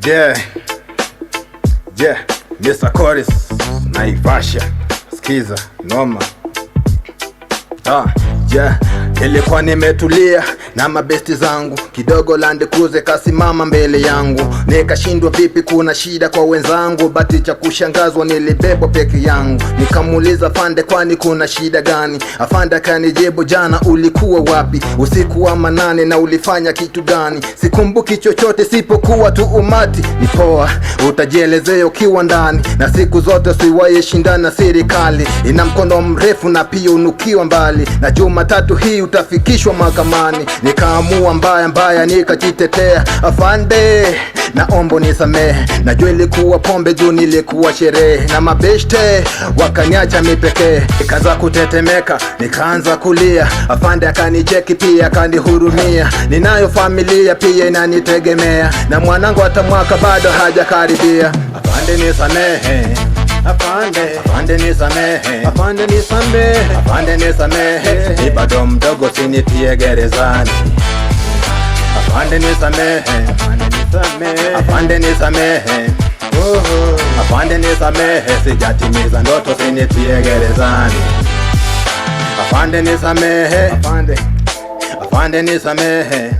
Yeah, Mr. Chorus, Naivasha, skiza, noma. Nilikuwa nimetulia na mabesti zangu, kidogo Land Cruiser kasimama mbele yangu. Nikashindwa vipi, kuna shida kwa wenzangu, bati cha kushangazwa nilibebwa peke yangu. Nikamuuliza afande, kwani kuna shida gani? Afande kanijibu, jana ulikuwa wapi usiku wa manane na ulifanya kitu gani? Sikumbuki chochote sipokuwa tu umati. Ni poa, utajielezea ukiwa ndani, na siku zote siwaye shindana serikali. Ina mkono mrefu na pia unukiwa mbali, na Jumatatu hii utafikishwa mahakamani. Nikaamua mbaya nikajitetea, afande naomba nisamehe, najua ilikuwa pombe juu nilikuwa sherehe, na mabeshte wakaniacha mipekee. Nikaanza kutetemeka, nikaanza kulia, afande akanicheki pia akanihurumia. Ninayo familia pia inanitegemea, na mwanangu hata mwaka bado hajakaribia. Afande nisamehe, afande nisamehe, afande nisamehe, afande nisamehe, ni bado mdogo sinitie gerezani. Afande nisamehe, afande nisamehe, afande nisamehe, sijatimiza ndoto sinitie gerezani. Afande nisamehe, afande nisamehe,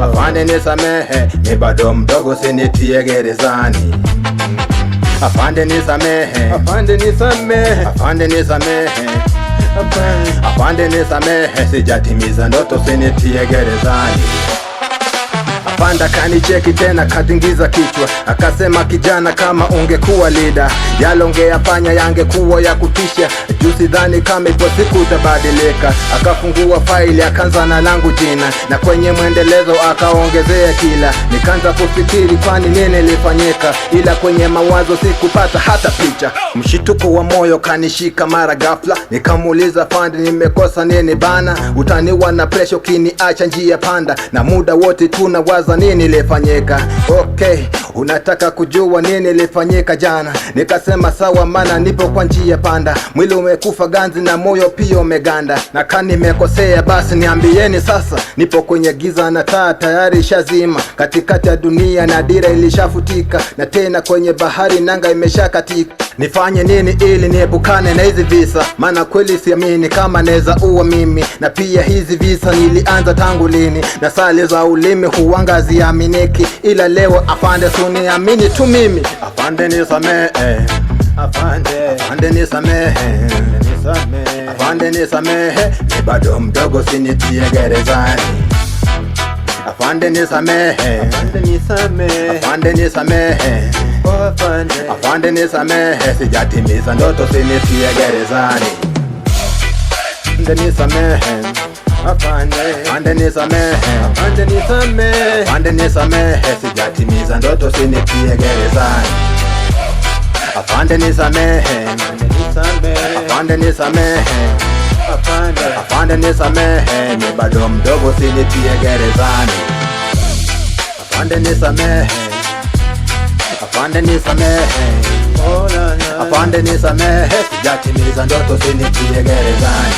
afande nisamehe, ni bado mdogo sinitie gerezani. Afande nisamehe, afande nisamehe, afande nisamehe, afande nisamehe, sijatimiza ndoto sinitie gerezani. Afande kanicheki tena katingiza kichwa, akasema kijana, kama ungekuwa leader yale ungeyafanya yangekuwa ya kutisha. Juu sidhani kama ipo siku utabadilika. Akafungua faili akaanza na langu jina, na kwenye mwendelezo akaongezea kila. Nikaanza kufikiri kwani nini nilifanyika, ila kwenye mawazo sikupata hata picha. Mshituko wa moyo kanishika mara ghafla, nikamuuliza afande, nimekosa nini bana? Utaniwa na pressure kiniacha njia panda, na muda wote tunawaza nini nilifanyika. Okay, unataka kujua nini nilifanyika jana? Nikasema sawa, maana nipo kwa njia panda, mwili umekufa ganzi na moyo pia umeganda. Na kama nimekosea basi niambieni sasa, nipo kwenye giza na taa tayari shazima. Katikati ya dunia na dira ilishafutika, na tena kwenye bahari nanga imeshakatika. Nifanye nini ili niepukane na hizi visa? Maana kweli siamini kama neza uwa mimi, na pia hizi visa nilianza tangu lini? Na sali za ulimi huwanga ziaminiki, ila leo afande suniamini tu mimi. Afande nisamehe, afande nisamehe, afande nisamehe, ni bado mdogo sinitie gerezani. Afande nisamehe, afande nisamehe, afande nisamehe, sijatimiza ndoto sinitie gerezani. Afande nisamehe, afande nisamehe, afande nisamehe, sijatimiza ndoto sinitie gerezani. Afande nisamehe, afande nisamehe, afande nisamehe, ni bado mdogo sinitie gerezani. Afande nisamehe, afande nisamehe, afande nisamehe, sijatimiza ndoto sinitie gerezani.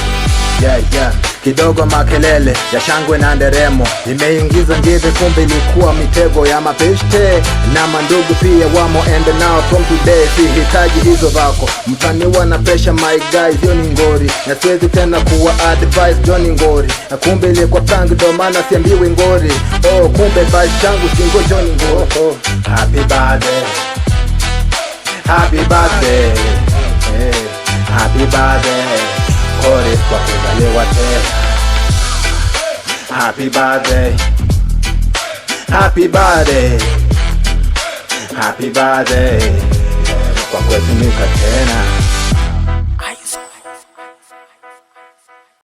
Kidogo makelele ya shangwe na nderemo, nimeingiza ngeve kumbe ilikuwa mitego ya mapeshte. Na mandugu pia wamo and now from today sihitaji hizo vako. Mtaniwa na pressure my guys, hiyo ni ngori, na siwezi tena kuwa advice Johnny ngori. Na kumbe ilikuwa prank ndo maana siambiwi ngori. Kumbe basi changu singo Johnny ngori. Happy birthday, happy birthday, happy birthday Chorus kwa kuzaliwa tena. Happy birthday, happy birthday, happy birthday kwa kuheshimika tena.